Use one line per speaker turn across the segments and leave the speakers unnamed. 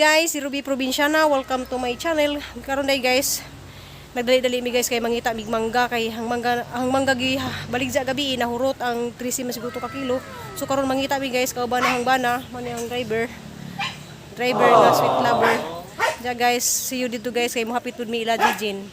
guys, si Ruby Provinciana. Welcome to my channel. Karon day guys, nagdali-dali mi guys kay mangita mig mangga kay hang mangga gi baligja gabi nahurot ang 13 masiguto ka kilo. So karon mangita mi guys kauban hang bana man ang driver nga sweet lover. Ja guys, see you dito guys kay mo hapit pud mi ila Jijin.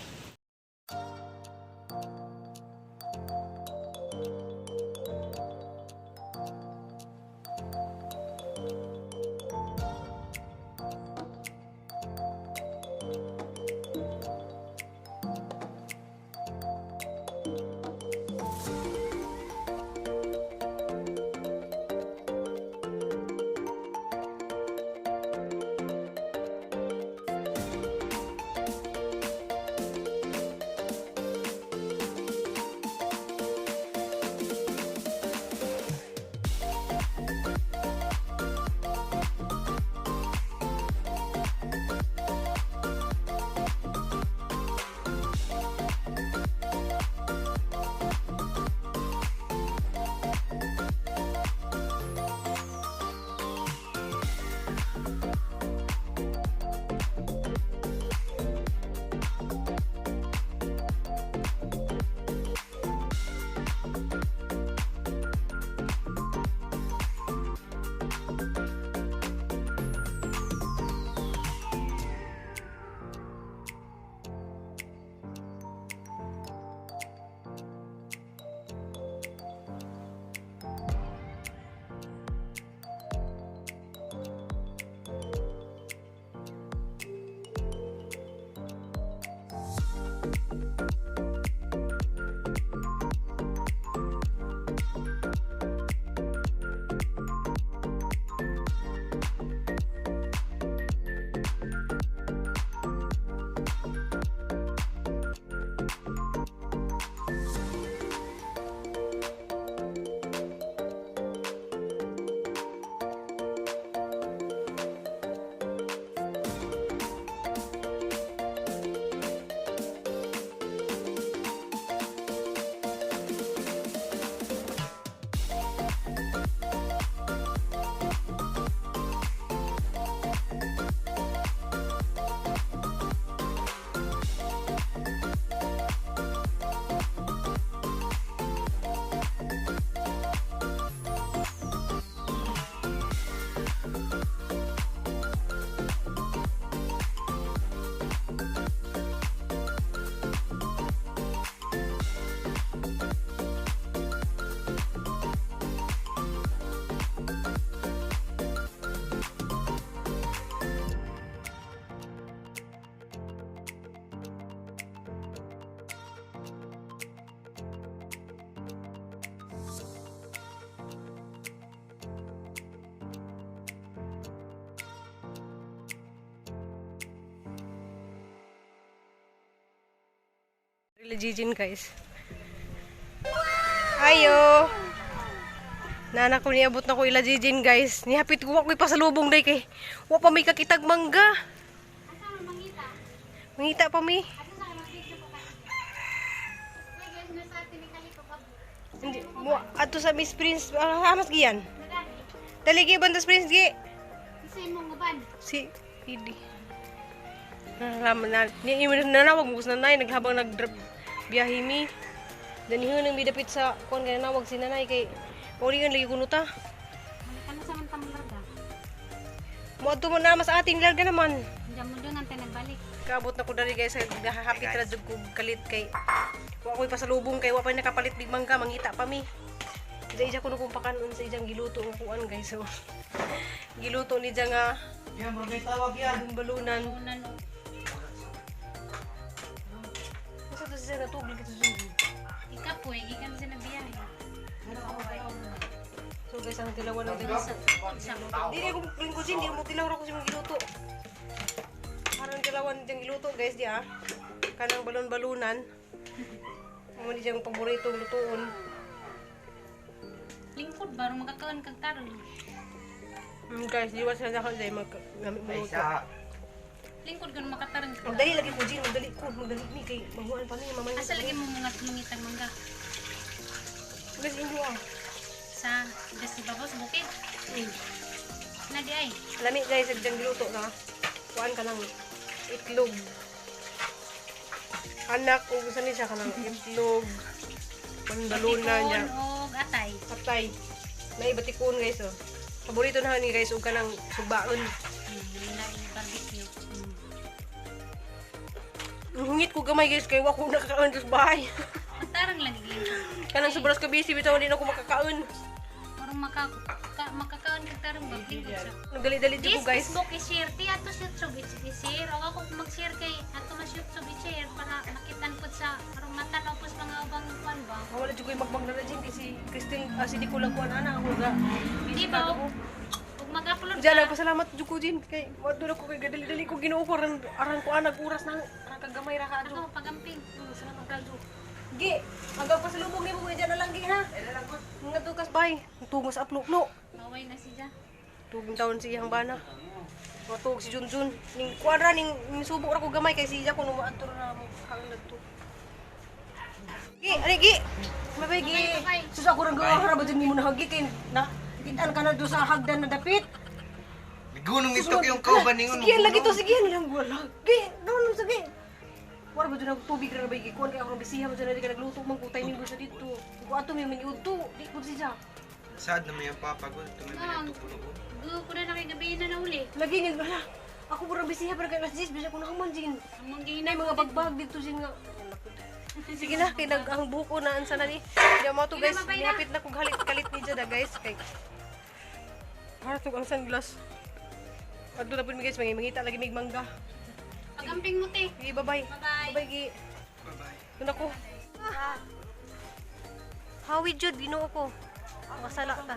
Ila Jijin guys. Ayo. Nana ko niabot na ko ila Jijin guys. Nihapit ko ako pasalubong day kay. Wa pa may kakitag mangga. Mangita pa mi. Hindi mo ato sa Miss Prince hamas giyan. Taligi bandas Prince gi.
Isa mo ngaban.
Si Idi. Nalaman na. Ni nanawag mo sa nanay naghabang biyahe mi. Dan hiyo nang midapit sa kon kay nawag si nanay kay uli lagi kuno ta.
Balikan na sa man tamang larga.
Mo adto mo na mas ating larga naman.
Diyan mo doon antay nagbalik.
Kaabot na ko dali guys happy tra jud ko kalit kay wa ko'y pasalubong kay wa pa nakapalit big mangga mangita pa mi. Ija ko no kumpakan sa ijang giluto ng kuan guys so. Giluto ni nga
yan bro may tawag yan
balunan.
Unan o.
Sa to siya natugli kita sugod.
Ikapoy, gikan sa nabiyahe.
So guys ang tilawan ng
Sa
Dili ko lingkod hindi mo tilaw ra ko sa giluto. Parang tilawan diyang giluto guys di ah. Kanang balon-balunan. Mo di diyang paboritong lutuon.
lingkod baro magkakaon kag tarong.
Guys, di ba sila nakal dahil mag-gamit mo luto.
Lingkod ka makatarang ka.
Magdali lagi ko, Jin. Magdali ni kay mahuan pa niya. Mamaya
Asa lagi mo mga tulungitang mangga?
Guys, hindi ah.
Sa desi babos bukid. Na di ay.
Lami guys, sadyang giluto na. kuan ka ng itlog. Anak, o gusto niya ka ng itlog. Pandalunan niya.
O atay.
Patay. Naibatikon guys, oh. Paborito na ni guys, ug ka ng subaon.
Barbecue.
Ang hungit ko gamay guys, kaya wako nakakaon sa bahay.
Tarang lagi lingkod.
Kanang sobras ka busy, bitaw hindi na ako makakaon.
Parang makakaon kag tarang ba lingkod sa.
Nagdali-dali dito
This
ko guys.
Facebook i-share ti ato sa YouTube i-share. O ako kung mag-share kay ato mas YouTube i-share para makitan pud sa parang matanaw pud sa mga ubang kwan ba.
Wala dyan ko yung magmang na dyan si Christine, si Nicola kuan ana ako ga.
Di ba? Ug mag-upload
Diyan
ka.
nagpasalamat jud ko din kay wadto na ko kay gadali-dali ko ginuo ko aran ko anag oras nang kagamay ra ka adto.
Ako pagamping.
Salamat kadto. Gi, agaw pasalubong nimo ko diyan na lang gi ha. Nga tukas bay. Tungos upload.
Maway na siya.
Tugong taon siyang bana. Matug si Junjun. Ning kuadra ning subok ra ko gamay kay siya ko numaadto na mo hangad to. Gi, ani gi. Mabay gi.
Babay.
Sus ako ra gawa ra ba din mo na hagitin na kitaan ka na do sa hagdan na dapit.
Gunong itok yung kauban ningon.
Sige lagi to sige lang wala. Gi, no sige. Wala ba dyan tubig ra ba gi kuan kay ako bisiha ba dyan di ka nagluto man kutay ning sa dito. Ko ato may maniudto, di ko siya.
Sad na may papagod. Tumay may tukulo.
Gu ko na kay gabi na nauli.
Lagi nga wala. Ako pura bisiha para kay alas 10 bisa ko na human din.
Among
Nay
ginay
mga bagbag dito sin nga. Sige na, kay ang buko na ansa na ni. Diya mo to guys,
Sige na, babay na.
nilapit na kog kalit ni Jada guys. Kay para to ang sunglass. Adto na pud mi guys, mangita lagi mig mangga.
Pagamping mo te.
Sige, bye-bye.
Bye-bye.
Bye-bye, Gi.
Bye-bye.
Doon ako. Hawi jud, binuo ko. Masala ta.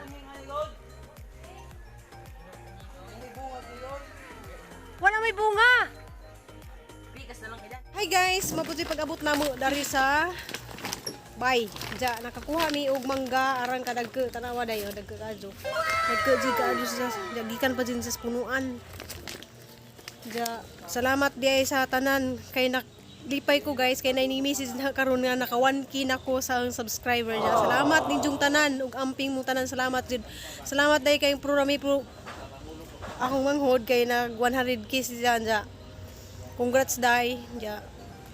Wala may bunga. Hi guys, mabuti pag-abot namo dari sa bay. Ja nakakuha mi og mangga arang kadagke tanawa dayo dagke kadto. Dagke jud kadto sa gikan pa din sa punuan. Ja salamat diay sa tanan kay naglipay ko guys kay naini-message na karon nga naka 1K na ko sa subscriber niya. Salamat ninyong tanan ug amping mo tanan salamat jud. Salamat day kay programi pro akong manghod kay nag 100K siya ja. Congrats day. Ja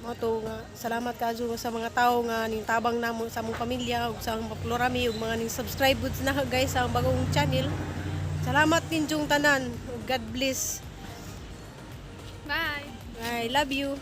mo to nga salamat kaadto sa mga tawo nga ning tabang namo sa among pamilya ug sa among programi ug mga ning subscribe gud na guys sa bagong channel. Salamat ninyong tanan ug God bless.
Bye.
I love you.